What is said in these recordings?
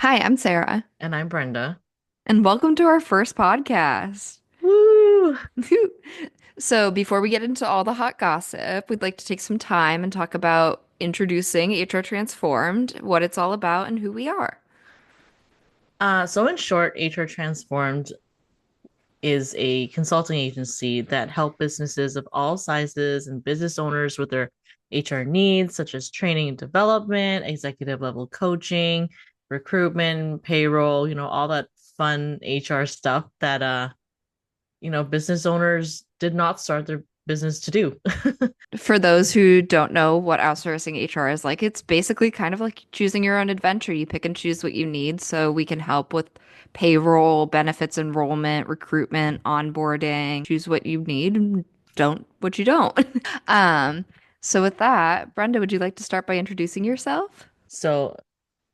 Hi, I'm Sarah, And I'm Brenda. and welcome to our first podcast. Woo! So, before we get into all the hot gossip, we'd like to take some time and talk about introducing HR Transformed, what it's all about, and who we are. So in short, HR Transformed is a consulting agency that help businesses of all sizes and business owners with their HR needs, such as training and development, executive level coaching, recruitment, payroll, all that fun HR stuff that business owners did not start their business to do. For those who don't know what outsourcing HR is like, it's basically kind of like choosing your own adventure. You pick and choose what you need, so we can help with payroll, benefits enrollment, recruitment, onboarding. Choose what you need and don't what you don't. Um, so with that, Brenda, would you like to start by introducing yourself? So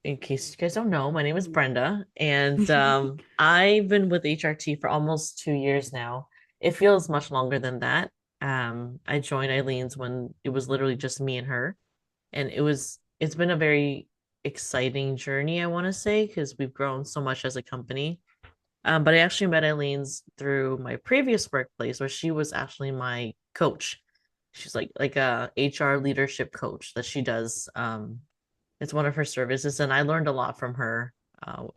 in case you guys don't know, my name is Brenda, and I've been with HRT for almost 2 years now. It feels much longer than that. I joined Eileen's when it was literally just me and her, and it's been a very exciting journey, I want to say, because we've grown so much as a company. But I actually met Eileen's through my previous workplace, where she was actually my coach. She's like a HR leadership coach that she does. It's one of her services, and I learned a lot from her,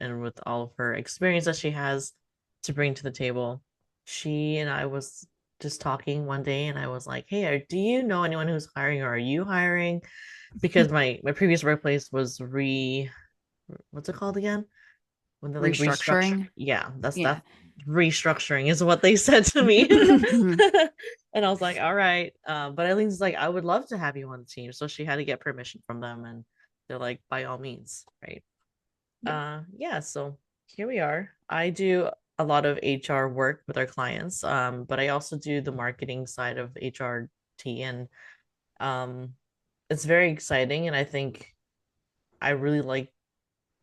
and with all of her experience that she has to bring to the table. She and I was just talking one day, and I was like, "Hey, do you know anyone who's hiring, or are you hiring?" Because my previous workplace was what's it called again? When they're like restructuring. Restructuring? Yeah, that's Yeah. that restructuring is what they said to me. And I was like, all right. But Eileen's like, I would love to have you on the team. So she had to get permission from them, and they're like, by all means, right? Yeah. Yeah, so here we are. I do a lot of HR work with our clients, but I also do the marketing side of HRT, and um it's very exciting, and I think I really like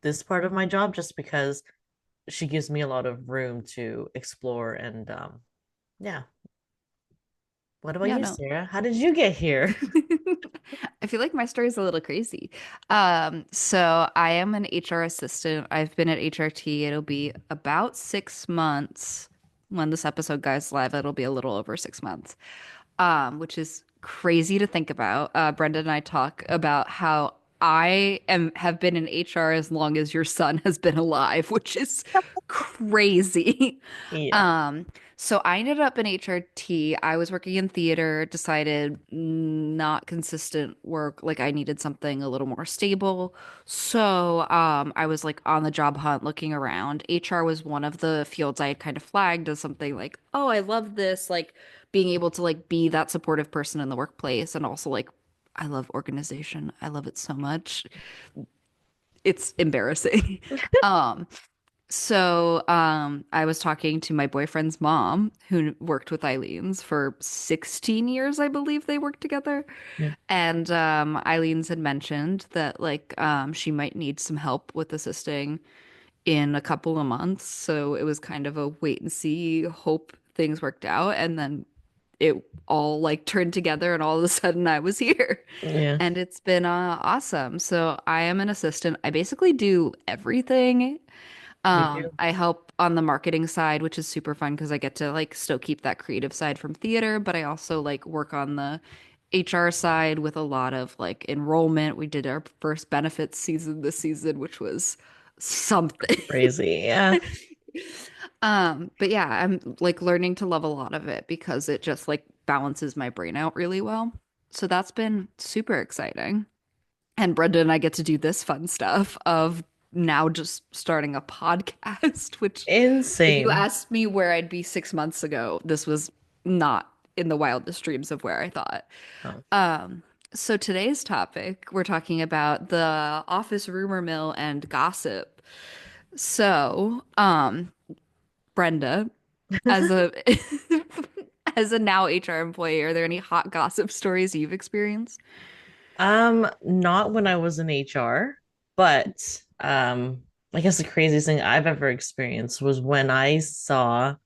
this part of my job just because she gives me a lot of room to explore. And yeah. What about Yeah, you, no. Sarah? How did you get here? I feel like my story is a little crazy. So I am an HR assistant. I've been at HRT. It'll be about 6 months when this episode goes live. It'll be a little over 6 months, which is crazy to think about. Brenda and I talk about how I am have been in HR as long as your son has been alive, which is crazy. Yeah. Um, so I ended up in HRT. I was working in theater, decided not consistent work, like I needed something a little more stable. So I was like on the job hunt looking around. HR was one of the fields I had kind of flagged as something like, oh, I love this, like being able to like be that supportive person in the workplace and also like I love organization. I love it so much. It's embarrassing. Um, so I was talking to my boyfriend's mom, who worked with Eileen's for 16 years, I believe they worked together. Yeah. And Eileen's had mentioned that like she might need some help with assisting in a couple of months. So it was kind of a wait and see, hope things worked out. And then it all like turned together, and all of a sudden I was here. Yeah. And it's been awesome. So I am an assistant. I basically do everything. You do. I help on the marketing side, which is super fun because I get to like still keep that creative side from theater, but I also like work on the HR side with a lot of like enrollment. We did our first benefits season this season, which was something. Crazy. Yeah. But yeah, I'm like learning to love a lot of it because it just like balances my brain out really well. So that's been super exciting. And Brenda and I get to do this fun stuff of now just starting a podcast, which if you Insane. asked me where I'd be 6 months ago, this was not in the wildest dreams of where I thought. Oh. Um, so today's topic, we're talking about the office rumor mill and gossip. So, Brenda, as a as a now HR employee, are there any hot gossip stories you've experienced? Not when I was in HR, but I guess the craziest thing I've ever experienced was when I saw,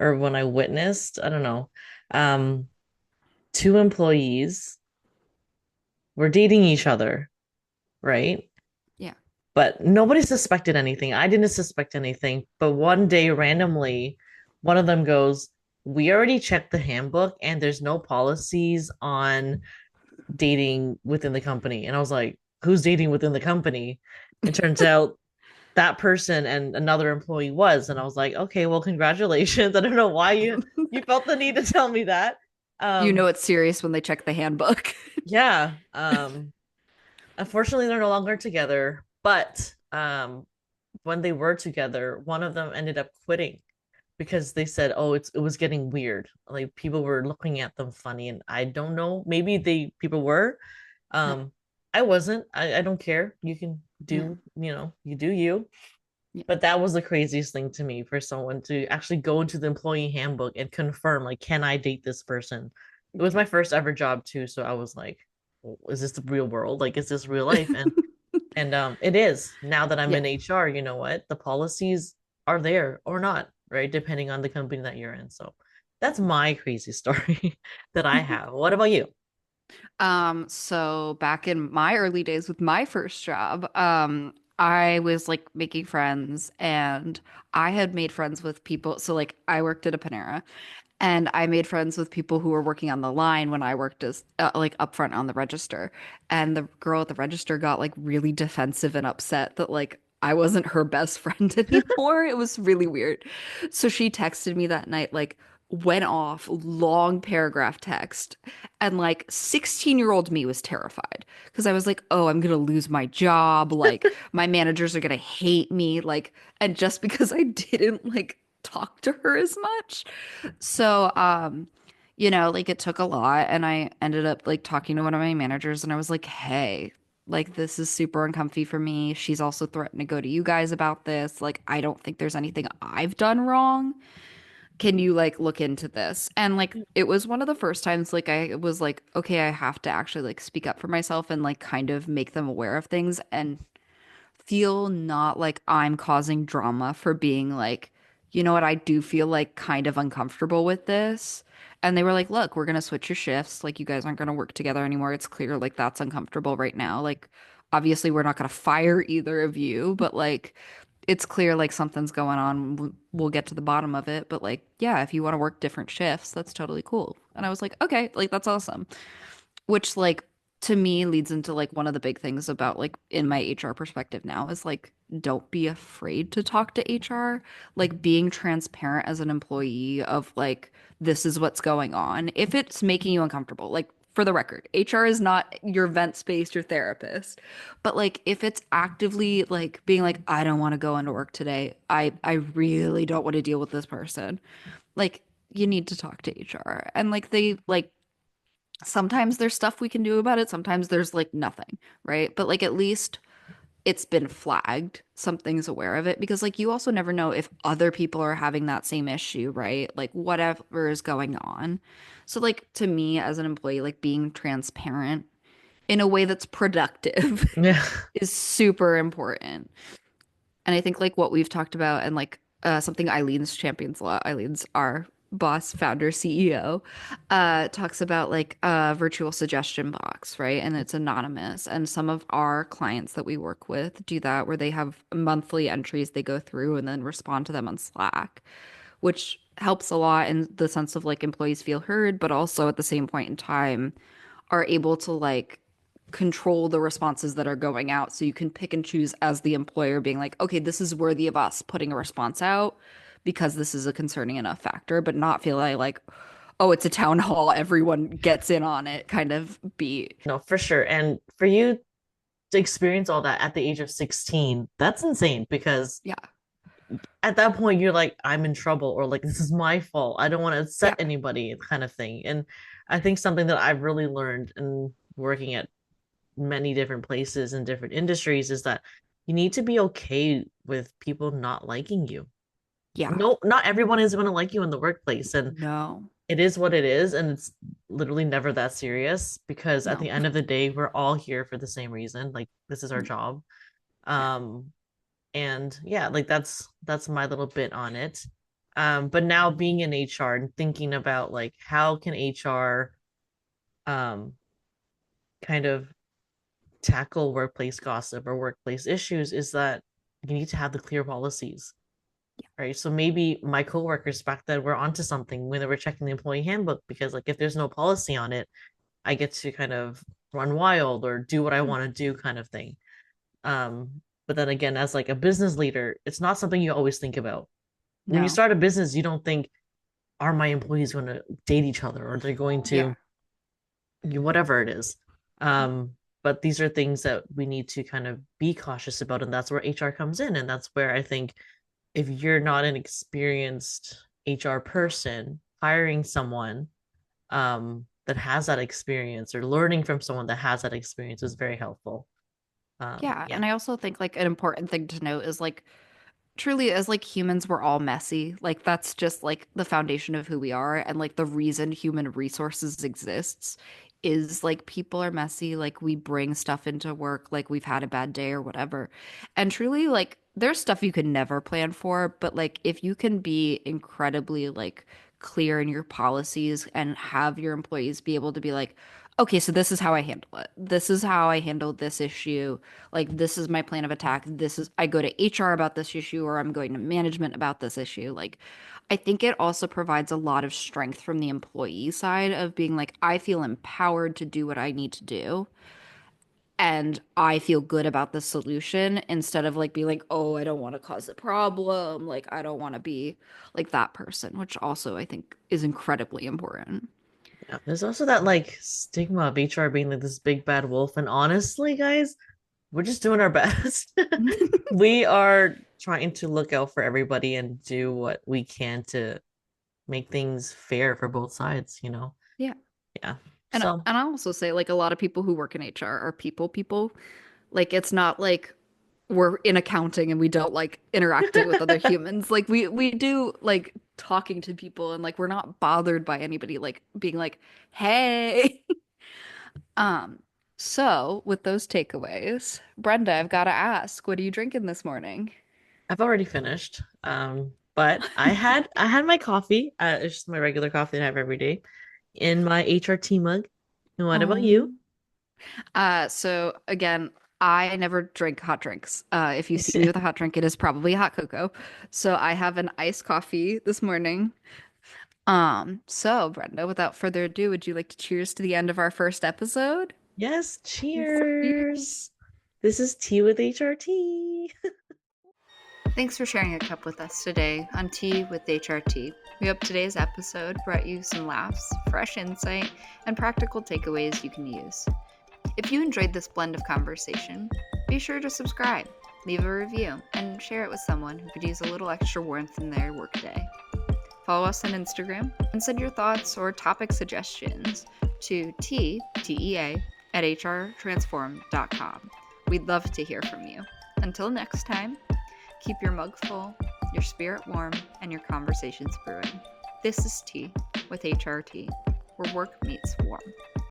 or when I witnessed, I don't know, um, two employees were dating each other, right? Yeah. But nobody suspected anything. I didn't suspect anything. But one day, randomly, one of them goes, "We already checked the handbook and there's no policies on dating within the company." And I was like, "Who's dating within the company?" It turns out that person and another employee was. And I was like, "Okay, well, congratulations." I don't know why you felt the need to tell me that. You Um, know it's serious when they check the handbook. yeah. Unfortunately, they're no longer together, but when they were together, one of them ended up quitting because they said, "Oh, it was getting weird. Like people were looking at them funny." And I don't know, maybe they people were. Yeah, Um, I wasn't. I don't care. You can yeah, do, you do you. yeah. But that was the craziest thing to me for someone to actually go into the employee handbook and confirm, like, can I date this person? It was Yeah. my first ever job too, so I was like, "Oh, is this the real world? Like, is this real life?" And it is. Now that I'm Yeah. in HR, you know what? The policies are there or not, right? Depending on the company that you're in. So that's my crazy story that I have. What about you? So back in my early days with my first job, I was like making friends and I had made friends with people. So like I worked at a Panera and I made friends with people who were working on the line when I worked as like up front on the register. And the girl at the register got like really defensive and upset that like I wasn't her best friend anymore. It was really weird. So she texted me that night, like went off, long paragraph text. And like 16-year-old me was terrified because I was like, oh, I'm gonna lose my job. Like my managers are gonna hate me. Like, and just because I didn't like talk to her as much. So, like it took a lot and I ended up like talking to one of my managers and I was like, "Hey, like this is super uncomfy for me. She's also threatened to go to you guys about this. Like I don't think there's anything I've done wrong. Can you like look into this?" And like it was one of the first times like I was like, "Okay, I have to actually like speak up for myself and like kind of make them aware of things and feel not like I'm causing drama for being like, you know what, I do feel like kind of uncomfortable with this." And they were like, look, we're gonna switch your shifts. Like, you guys aren't gonna work together anymore. It's clear like that's uncomfortable right now. Like, obviously, we're not gonna fire either of you, but like, it's clear like something's going on. We'll get to the bottom of it. But like, yeah, if you want to work different shifts, that's totally cool. And I was like, okay, like, that's awesome. Which like to me leads into like one of the big things about like in my HR perspective now is like don't be afraid to talk to HR. Like being transparent as an employee of like this is what's going on. If it's making you uncomfortable, like for the record, HR is not your vent space, your therapist. But like if it's actively like being like I don't want to go into work today. I really don't want to deal with this person. Like you need to talk to HR. And like they like sometimes there's stuff we can do about it, sometimes there's like nothing, right? But like at least it's been flagged, something's aware of it because like you also never know if other people are having that same issue, right? Like whatever is going on. So like to me as an employee, like being transparent in a way that's productive Yeah. is super important. And I think like what we've talked about and like something Eileen's champions a lot, Eileen's our boss, founder, CEO, talks about like a virtual suggestion box, right? And it's anonymous. And some of our clients that we work with do that where they have monthly entries they go through and then respond to them on Slack, which helps a lot in the sense of like employees feel heard, but also at the same point in time are able to like control the responses that are going out. So you can pick and choose as the employer being like, okay, this is worthy of us putting a response out because this is a concerning enough factor, but not feel like, oh, it's a town hall, everyone gets in on it kind of beat. No, for sure. And for you to experience all that at the age of 16, that's insane because Yeah. at that point you're like, I'm in trouble, or like, this is my fault. I don't want to upset Yeah. anybody, kind of thing. And I think something that I've really learned in working at many different places and different industries is that you need to be okay with people not liking you. Yeah. No, not everyone is going to like you in the workplace, and No. it is what it is, and it's literally never that serious because at No. the end of the day, we're all here for the same reason. Like, this is our job. Yeah. Um, and yeah, like that's my little bit on it. But now being in HR and thinking about like how can HR um kind of tackle workplace gossip or workplace issues is that you need to have the clear policies, right? So maybe my coworkers back then were onto something when they were checking the employee handbook, because like if there's no policy on it, I get to kind of run wild or do what I want to do kind of thing. But then again, as like a business leader, it's not something you always think about. When you No. start a business, you don't think, are my employees going to date each other, or they're going Yeah. to, whatever it is. But these are things that we need to kind of be cautious about, and that's where HR comes in. And that's where I think if you're not an experienced HR person, hiring someone that has that experience, or learning from someone that has that experience, is very helpful. Yeah, Yeah. and I also think like an important thing to note is like truly as like humans we're all messy. Like that's just like the foundation of who we are and like the reason human resources exists is like people are messy, like we bring stuff into work like we've had a bad day or whatever. And truly like there's stuff you can never plan for, but like if you can be incredibly like clear in your policies and have your employees be able to be like, okay, so this is how I handle it. This is how I handle this issue. Like this is my plan of attack. This is I go to HR about this issue or I'm going to management about this issue. Like I think it also provides a lot of strength from the employee side of being like I feel empowered to do what I need to do and I feel good about the solution instead of like being like, "Oh, I don't want to cause a problem. Like I don't want to be like that person," which also I think is incredibly important. Yeah. There's also that like stigma of HR being like this big bad wolf. And honestly, guys, we're just doing our best. We are trying to look out for everybody and do what we can to make things fair for both sides. Yeah. Yeah. And So, and I also say like a lot of people who work in HR are people. Like it's not like we're in accounting and we don't like interacting with other humans. Like we do like talking to people and like we're not bothered by anybody like being like, "Hey." Um, so with those takeaways, Brenda, I've got to ask, what are you drinking this morning? I've already finished. But I had my coffee. It's just my regular coffee that I have every day in my HRT mug. And what about Oh. you? So again, I never drink hot drinks. If you see me with a hot drink, it is probably hot cocoa. So I have an iced coffee this morning. So Brenda, without further ado, would you like to cheers to the end of our first episode? Yes, Cheers. cheers. This is Tea with HRT. Thanks for sharing a cup with us today on Tea with HRT. We hope today's episode brought you some laughs, fresh insight, and practical takeaways you can use. If you enjoyed this blend of conversation, be sure to subscribe, leave a review, and share it with someone who could use a little extra warmth in their workday. Follow us on Instagram and send your thoughts or topic suggestions to tea at hrtransform.com. We'd love to hear from you. Until next time, keep your mug full, your spirit warm, and your conversations brewing. This is Tea with HRT, where work meets warm.